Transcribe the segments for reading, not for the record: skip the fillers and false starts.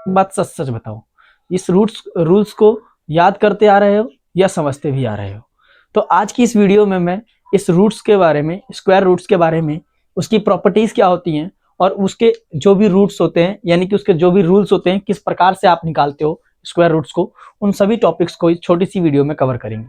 बात सच सच बताओ, इस रूल्स को याद करते आ रहे हो या समझते भी आ रहे हो? तो आज की इस वीडियो में मैं इस रूट्स के बारे में, स्क्वायर रूट्स के बारे में, उसकी प्रॉपर्टीज क्या होती हैं और उसके जो भी रूट्स होते हैं, यानी कि उसके जो भी रूल्स होते हैं, किस प्रकार से आप निकालते हो स्क्वायर रूट्स को, उन सभी टॉपिक्स को इस छोटी सी वीडियो में कवर करेंगे।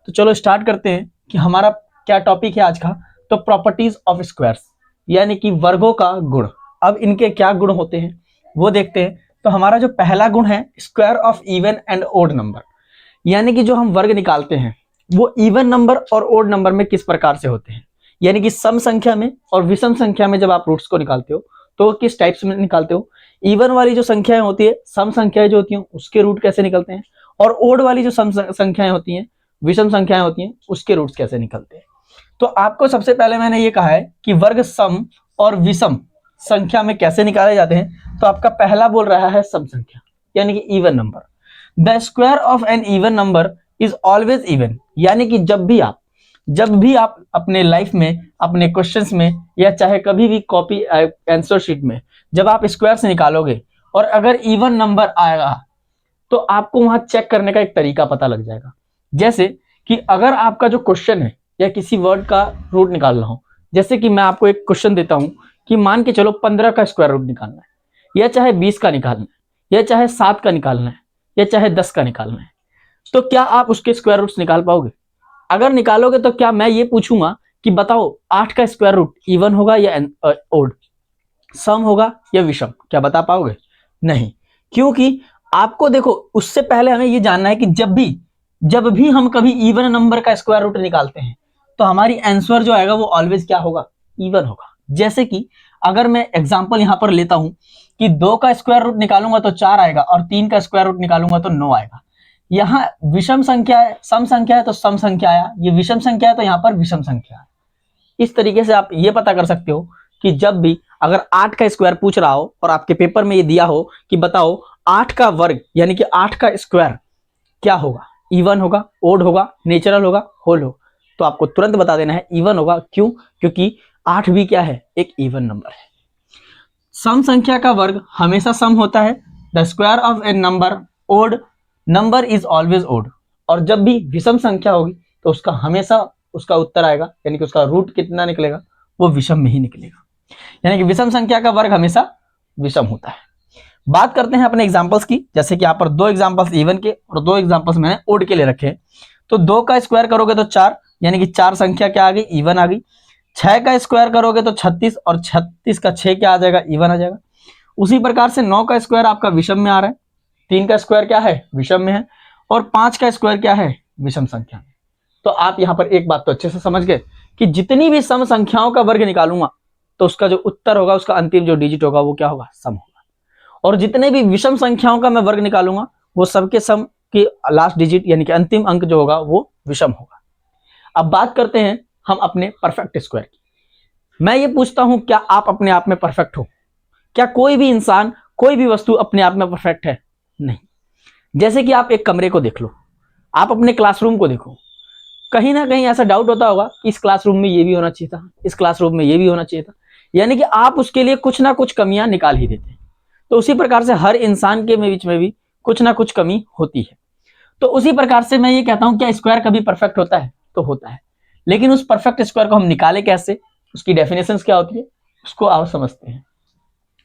तो चलो स्टार्ट करते हैं कि हमारा क्या टॉपिक है आज का। तो प्रॉपर्टीज ऑफ स्क्वायर्स, यानी कि वर्गों का गुण। अब इनके क्या गुण होते हैं वो देखते हैं। तो हमारा जो पहला गुण है square of even and odd number, यानी कि जो हम वर्ग निकालते हैं वो इवन नंबर और ओड नंबर में किस प्रकार से होते हैं, यानी कि सम संख्या में और विषम संख्या में जब आप रूट्स को निकालते हो तो किस टाइप्स में निकालते हो। इवन वाली जो संख्याएं होती है, सम संख्याएं जो होती हैं उसके रूट कैसे निकलते हैं, और ओड वाली जो सम संख्याएं होती हैं, विषम संख्याएं होती हैं, उसके रूट्स कैसे निकलते हैं। तो आपको सबसे पहले मैंने ये कहा है कि वर्ग सम और विषम संख्या में कैसे निकाले जाते हैं। तो आपका पहला बोल रहा है सम संख्या, यानी कि even number. The square of an even number is always even, यानी कि जब भी आप अपने लाइफ में, अपने क्वेश्चंस में, या चाहे कभी भी कॉपी आंसर शीट में जब आप स्क्वायर से निकालोगे और अगर इवन नंबर आएगा तो आपको वहां चेक करने का एक तरीका पता लग जाएगा। जैसे कि अगर आपका जो क्वेश्चन है या किसी वर्ड का रूट निकालना हो, जैसे कि मैं आपको एक क्वेश्चन देता हूं कि मान के चलो 15 का स्क्वायर रूट निकालना है, या चाहे 20 का निकालना है, या चाहे 7 का निकालना है, या चाहे 10 का निकालना है, तो क्या आप उसके स्क्वायर रूट्स निकाल पाओगे? अगर निकालोगे तो क्या मैं ये पूछूंगा कि बताओ 8 का स्क्वायर रूट इवन होगा या ओड, सम होगा या विषम? क्या बता पाओगे? नहीं, क्योंकि आपको देखो उससे पहले हमें ये जानना है कि जब भी हम कभी इवन नंबर का स्क्वायर रूट निकालते हैं तो हमारी आंसर जो आएगा वो ऑलवेज क्या होगा? इवन होगा। जैसे कि अगर मैं एग्जांपल यहां पर लेता हूं कि 2 का स्क्वायर रूट निकालूंगा तो 4 आएगा, और 3 का स्क्वायर रूट निकालूंगा तो 9 आएगा। यहाँ विषम संख्या है, सम संख्या है तो सम संख्या आया, ये विषम संख्या है तो यहाँ पर विषम संख्या है। इस तरीके से आप ये पता कर सकते हो कि जब भी अगर 8 का स्क्वायर पूछ रहा हो और आपके पेपर में ये दिया हो कि बताओ 8 का वर्ग यानी कि 8 का स्क्वायर क्या होगा, इवन होगा, ओड होगा, नेचुरल होगा, होल होगा, तो आपको तुरंत बता देना है इवन होगा। क्यों? क्योंकि 8 भी क्या है? एक इवन नंबर है। सम संख्या का वर्ग हमेशा सम होता है। The square of a number odd number is always odd. और जब भी विषम संख्या होगी तो उसका हमेशा उसका उत्तर आएगा, यानी कि उसका रूट कितना निकलेगा? वो विषम में ही निकलेगा। यानी कि विषम संख्या का वर्ग हमेशा विषम होता है। बात करते हैं अपने एग्जांपल्स की। जैसे कि यहाँ पर 2 एग्जांपल्स इवन के और 2 एग्जांपल्स मैंने ओड के लिए रखे हैं। तो 2 का स्क्वायर करोगे तो 4, यानी कि 4 संख्या क्या आ गई? इवन आ गई। 6 का स्क्वायर करोगे तो 36, और 36 का 6 क्या आ जाएगा? इवन आ जाएगा। उसी प्रकार से 9 का स्क्वायर आपका विषम में आ रहा है, 3 का स्क्वायर क्या है? विषम में है, और 5 का स्क्वायर क्या है? विषम संख्या में। तो आप यहाँ पर एक बात तो अच्छे से समझ गए कि जितनी भी सम संख्याओं का वर्ग निकालूंगा तो उसका जो उत्तर होगा, उसका अंतिम जो डिजिट होगा वो क्या होगा? सम होगा। और जितने भी विषम संख्याओं का मैं वर्ग निकालूंगा वो सबके सम की लास्ट डिजिट यानी कि अंतिम अंक जो होगा वो विषम होगा। अब बात करते हैं हम अपने परफेक्ट स्क्वायर की। मैं ये पूछता हूं, क्या आप अपने आप में परफेक्ट हो? क्या कोई भी इंसान, कोई भी वस्तु अपने आप में परफेक्ट है? नहीं। जैसे कि आप एक कमरे को देख लो, आप अपने क्लासरूम को देखो, कहीं ना कहीं ऐसा डाउट होता होगा कि इस क्लासरूम में ये भी होना चाहिए था, इस क्लासरूम में ये भी होना चाहिए था, यानी कि आप उसके लिए कुछ ना कुछ कमियां निकाल ही देते हैं। तो उसी प्रकार से हर इंसान के बीच में भी कुछ ना कुछ कमी होती है। तो उसी प्रकार से मैं ये कहता हूं, क्या स्क्वायर कभी परफेक्ट होता है? तो होता है, लेकिन उस परफेक्ट स्क्वायर को हम निकाले कैसे, उसकी डेफिनेशंस क्या होती है, उसको आप समझते हैं।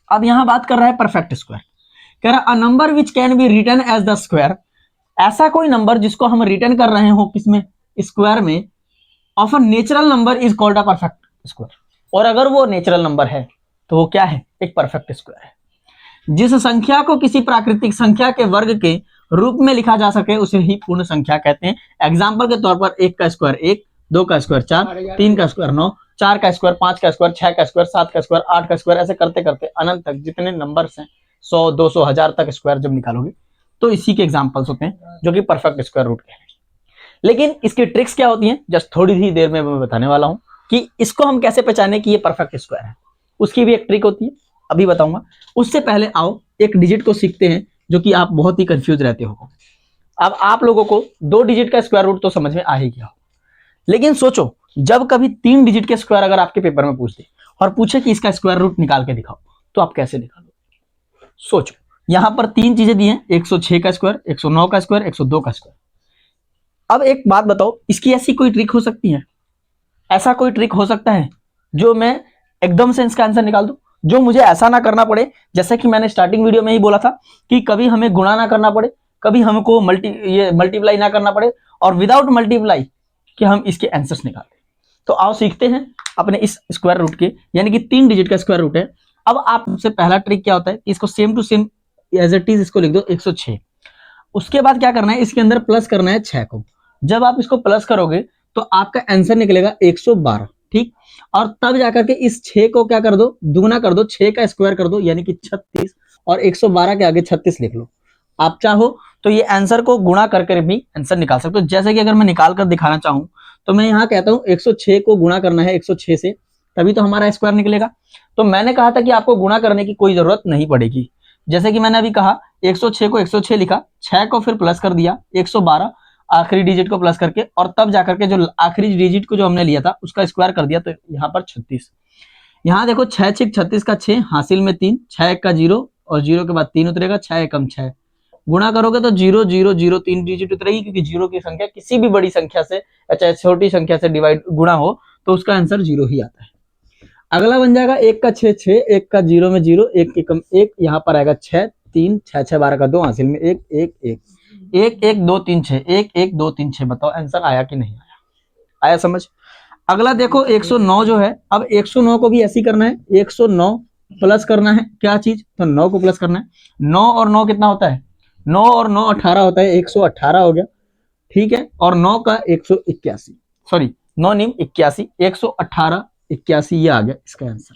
अब यहां बात कर रहा है परफेक्ट स्क्वायर। कह रहा a number which can be written as the square, ऐसा कोई नंबर जिसको हम रिटर्न कर रहे हो किसमें? स्क्वायर में, of a natural number is called a perfect square. और अगर वो नेचुरल नंबर है तो वो क्या है? एक परफेक्ट स्क्वायर है। जिस संख्या को किसी प्राकृतिक संख्या के वर्ग के रूप में लिखा जा सके उसे ही पूर्ण संख्या कहते हैं। एग्जाम्पल के तौर पर 1 का स्क्वायर 1, 2 का स्क्वायर 4, 3 का स्क्वायर 9, 4 का स्क्वायर 5 का स्क्वायर 6 का स्क्वायर 7 का स्क्वायर 8 का स्क्वायर, ऐसे करते करते अनंत तक जितने नंबर्स हैं 100, 200, 1000 तक स्क्वायर जब निकालोगे तो इसी के एग्जाम्पल्स होते हैं जो कि परफेक्ट स्क्वायर रूट के हैं। लेकिन इसकी ट्रिक्स क्या होती हैं, जस्ट थोड़ी ही देर में मैं बताने वाला हूं कि इसको हम कैसे पहचाने कि ये परफेक्ट स्क्वायर है। उसकी भी एक ट्रिक होती है, अभी बताऊंगा। उससे पहले आओ एक डिजिट को सीखते हैं जो कि आप बहुत ही कंफ्यूज रहते हो। अब आप लोगों को 2 डिजिट का स्क्वायर रूट तो समझ में आ ही गया हो, लेकिन सोचो जब कभी 3 डिजिट के स्क्वायर अगर आपके पेपर में पूछ दे और पूछे कि इसका स्क्वायर रूट निकाल के दिखाओ तो आप कैसे निकालोगे? सोचो, यहां पर तीन चीजें दी हैं, 106 का स्क्वायर, 109 का स्क्वायर, 102 का स्क्वायर। अब एक बात बताओ, इसकी ऐसी कोई ट्रिक हो सकती है, ऐसा कोई ट्रिक हो सकता है जो मैं एकदम से इसका आंसर निकाल दूं, जो मुझे ऐसा ना करना पड़े, जैसे कि मैंने स्टार्टिंग वीडियो में ही बोला था कि कभी हमें गुणा ना करना पड़े, कभी हमको मल्टीप्लाई ना करना पड़े, और विदाउट मल्टीप्लाई कि हम इसके आंसर्स निकालें। तो आओ सीखते हैं अपने इस स्क्वायर रूट के, यानी कि 3 डिजिट का स्क्वायर रूट है। अब आपसे पहला ट्रिक क्या होता है, इसको same to same as it is इसको लिख दो 106। उसके बाद क्या करना है, इसके अंदर प्लस करना है 6 को। जब आप इसको प्लस करोगे तो आपका आंसर निकलेगा 112, ठीक। और तब जाकर के इस 6 को क्या कर दो, दुगना कर दो, 6 का स्क्वायर कर दो, यानी कि 36, और 112 के आगे 36 लिख लो। आप चाहो तो ये आंसर को गुणा करके भी आंसर निकाल सकते हो। जैसे कि अगर मैं निकाल कर दिखाना चाहूं तो मैं यहाँ कहता हूं 106 को गुणा करना है 106 से, तभी तो हमारा स्क्वायर निकलेगा। तो मैंने कहा था कि आपको गुणा करने की कोई जरूरत नहीं पड़ेगी। जैसे कि मैंने अभी कहा 106 को 106 लिखा, 6 को फिर प्लस कर दिया, 112 आखिरी डिजिट को प्लस करके, और तब जाकर के जो आखिरी डिजिट को जो हमने लिया था उसका स्क्वायर कर दिया, तो यहाँ पर 36। यहाँ देखो 6 6 36 का 6, हासिल में 3, 6 1 का 0, और 0 के बाद 3 उतरेगा, 6 एकम 6। गुणा करोगे तो 0 0 0 3 डिजिट उतरेगी, क्योंकि 0 की संख्या किसी भी बड़ी संख्या से या चाहे छोटी संख्या से डिवाइड गुणा हो तो उसका आंसर 0 ही आता है। अगला बन जाएगा 1 का 6 6, 1 का 0 में 0, 1 एकम 1, यहाँ पर आएगा 6 3, 6 6 12 का 2, हासिल में 1 1 1 1 1 2 3 6, 1 1 2 3 6। बताओ आंसर आया कि नहीं आया, आया समझ। अगला देखो 109 जो है, अब 109 को भी ऐसे ही करना है, 109 प्लस करना है क्या चीज, तो 9 को प्लस करना है। 9 और 9 कितना होता है, 9 और 9 18 होता है, 118 हो गया, ठीक है। और 9 का 181, सॉरी 9 नहीं 81, 118 81, ये आ गया इसका आंसर,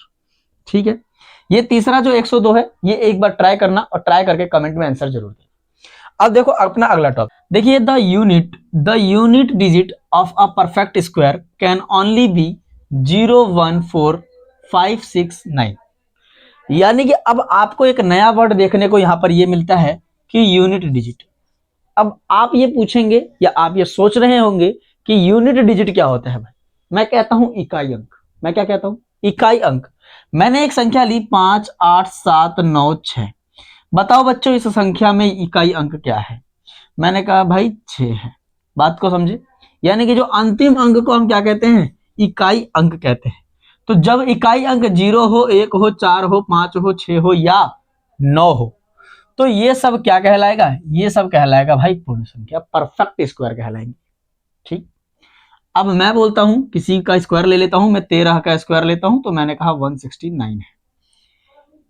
ठीक है। ये तीसरा जो 102 है, ये एक बार ट्राई करना, और ट्राई करके कमेंट में आंसर जरूर देना। अब देखो अपना अगला टॉपिक देखिए, the unit digit of a perfect square can only be 0 1 4 5 6 9। यानी कि अब आपको एक नया वर्ड देखने को यहां पर ये मिलता है कि यूनिट डिजिट। अब आप ये पूछेंगे या आप ये सोच रहे होंगे कि यूनिट डिजिट क्या होता है भाई। मैं कहता हूं इकाई अंक। मैं क्या कहता हूं, इकाई अंक। मैंने एक संख्या ली 5 8 7 9 6। बताओ बच्चों इस संख्या में इकाई अंक क्या है। मैंने कहा भाई 6 है। बात को समझे, यानी कि जो अंतिम अंक को हम क्या कहते हैं, इकाई अंक कहते हैं। तो जब इकाई अंक 0 हो, 1 हो, 4 हो, 5 हो, 6 हो या 9 हो, तो ये सब क्या कहलाएगा, ये सब कहलाएगा भाई पूर्ण संख्या, परफेक्ट स्क्वायर कहलाएंगे, ठीक। अब मैं बोलता हूं किसी का स्क्वायर ले लेता हूं, मैं 13 का स्क्वायर लेता हूं, तो मैंने कहा 169 है।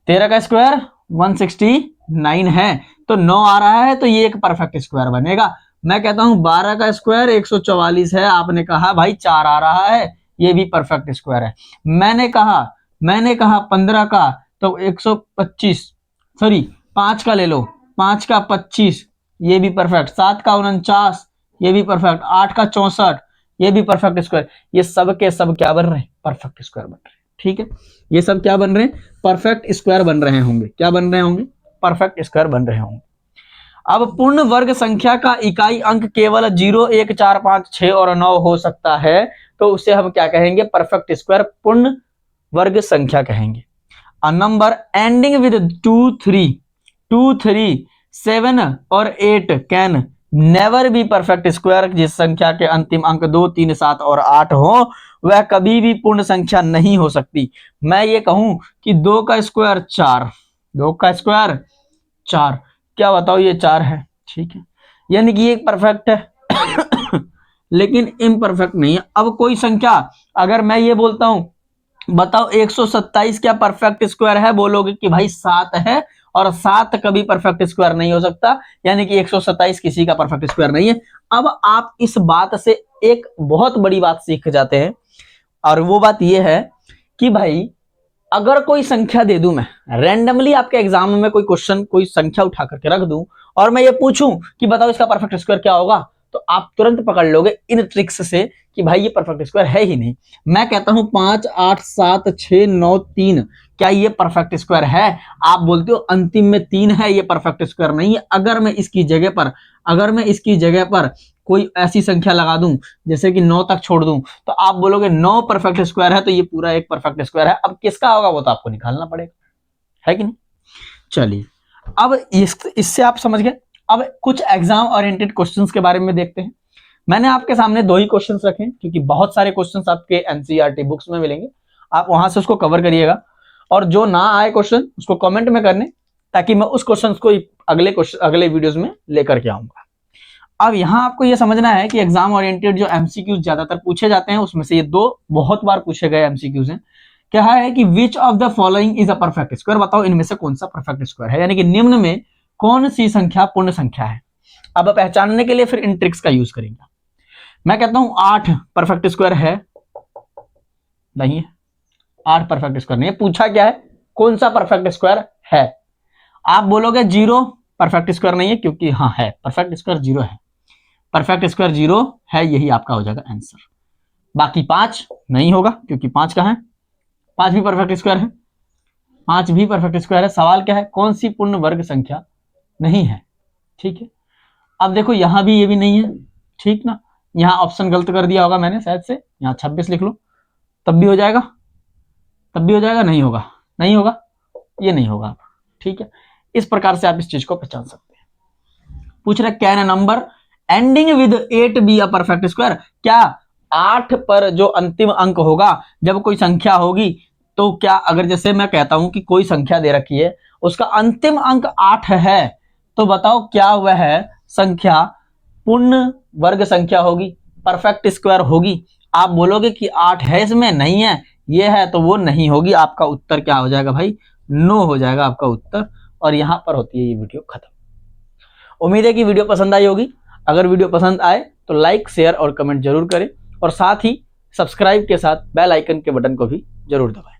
13 का स्क्वायर 169 है, तो 9 आ रहा है, तो ये एक परफेक्ट स्क्वायर बनेगा। मैं कहता हूं 12 का स्क्वायर 144 है, आपने कहा भाई 4 आ रहा है, ये भी परफेक्ट स्क्वायर है। मैंने कहा 15 का तो 125, सॉरी 5 का ले लो, 5 का 25, ये भी परफेक्ट। 7 का 49, ये भी परफेक्ट। 8 का 64, ये भी परफेक्ट स्क्वायर। ये सब के सब क्या बन रहे हैं, परफेक्ट स्क्वायर बन रहे हैं, ठीक है। ये सब क्या बन रहे हैं, परफेक्ट स्क्वायर बन रहे होंगे। क्या बन रहे होंगे, परफेक्ट स्क्वायर बन रहे होंगे। अब पूर्ण वर्ग संख्या का इकाई अंक केवल 0 1 4 5 6 और 9 हो सकता है, तो उसे हम क्या कहेंगे, परफेक्ट स्क्वायर, पूर्ण वर्ग संख्या कहेंगे। अ नंबर एंडिंग विद 2 3 7 और 8 can never be perfect square. जिस संख्या के अंतिम अंक 2 3 7 और 8 हो, वह कभी भी पूर्ण संख्या नहीं हो सकती। मैं ये कहूं कि 2 का स्क्वायर 4, 2 का स्क्वायर 4, क्या बताओ ये 4 है, ठीक है। यानी कि ये परफेक्ट है लेकिन इम्परफेक्ट नहीं है। अब कोई संख्या, अगर मैं ये बोलता हूं बताओ 127 क्या परफेक्ट स्क्वायर है, बोलोगे कि भाई 7 है, और 7 कभी परफेक्ट स्क्वायर नहीं हो सकता, यानी कि 127 किसी का परफेक्ट स्क्वायर नहीं है। अब आप इस बात से एक बहुत बड़ी बात सीख जाते हैं, और वो बात ये है कि भाई अगर कोई संख्या दे दूं, मैं रैंडमली आपके एग्जाम में कोई क्वेश्चन, कोई संख्या उठा करके रख दूं, और मैं ये पूछूं कि बताओ इसका परफेक्ट स्क्वायर क्या होगा, तो आप तुरंत पकड़ लोगे इन ट्रिक्स से कि भाई ये परफेक्ट स्क्वायर है ही नहीं। मैं कहता हूं 5 8 7 6 9 3, क्या ये परफेक्ट स्क्वायर है? आप बोलते हो अंतिम में 3 है, ये परफेक्ट स्क्वायर नहीं है। अगर मैं इसकी जगह पर कोई ऐसी संख्या लगा दूं जैसे कि 9 तक छोड़ दूं, तो आप बोलोगे 9 परफेक्ट स्क्वायर है, तो ये पूरा एक परफेक्ट स्क्वायर है। अब किसका होगा वो तो आपको निकालना पड़ेगा, है कि नहीं। चलिए अब इससे आप समझ गए। अब कुछ एग्जाम ओरिएंटेड क्वेश्चंस के बारे में देखते हैं। मैंने आपके सामने 2 ही क्वेश्चंस रखे हैं, क्योंकि बहुत सारे क्वेश्चंस आपके एनसीईआरटी बुक्स में मिलेंगे, आप वहां से उसको कवर करिएगा। और जो ना आए क्वेश्चन उसको कमेंट में करने, ताकि मैं उस क्वेश्चन को अगले वीडियोज में लेकर के आऊंगा। अब यहाँ आपको ये समझना है कि एग्जाम ओरिएंटेड जो एमसीक्यूज ज्यादातर पूछे जाते हैं, उसमें से ये 2 बहुत बार पूछे गए एमसीक्यूज हैं। क्या है कि which of the following is a perfect square, बताओ इनमें से कौन सा परफेक्ट स्क्वायर है, यानी कि निम्न में कौन सी संख्या पूर्ण संख्या है। अब पहचानने के लिए फिर इन ट्रिक्स का यूज करेंगे। मैं कहता हूं 8 परफेक्ट स्क्वायर है, नहीं है, 8 परफेक्ट स्क्वायर नहीं है। पूछा क्या है, कौन सा परफेक्ट स्क्वायर है। आप बोलोगे 0 परफेक्ट स्क्वायर नहीं है, क्योंकि हाँ है, परफेक्ट स्क्वायर 0 है, परफेक्ट स्क्वायर 0 है, यही आपका हो जाएगा आंसर। बाकी 5 नहीं होगा, क्योंकि 5 कहां है, 5 भी परफेक्ट स्क्वायर है, 5 भी परफेक्ट स्क्वायर है। सवाल क्या है, कौन सी पूर्ण वर्ग संख्या नहीं है। ठीक है, अब देखो यहां भी ये भी नहीं है, ठीक ना। यहां ऑप्शन गलत कर दिया होगा मैंने शायद से, यहां 26 लिख लो, तब भी हो जाएगा, तब भी हो जाएगा, नहीं होगा, नहीं होगा, ये नहीं होगा। ठीक है, इस प्रकार से आप इस चीज को पहचान सकते हैं। पूछ रहे can a number ending with 8 be a perfect square, क्या 8 पर जो अंतिम अंक होगा, जब कोई संख्या होगी, तो क्या, अगर जैसे मैं कहता हूं कि कोई संख्या दे रखी है, उसका अंतिम अंक 8 है, तो बताओ क्या वह संख्या पूर्ण वर्ग संख्या होगी, परफेक्ट स्क्वायर होगी। आप बोलोगे कि 8 है इसमें, नहीं है, ये है, तो वो नहीं होगी। आपका उत्तर क्या हो जाएगा भाई, नो हो जाएगा आपका उत्तर। और यहां पर होती है ये वीडियो खत्म। उम्मीद है कि वीडियो पसंद आई होगी। अगर वीडियो पसंद आए तो लाइक, शेयर और कमेंट जरूर करें, और साथ ही सब्सक्राइब के साथ बेल आइकन के बटन को भी जरूर दबाएं।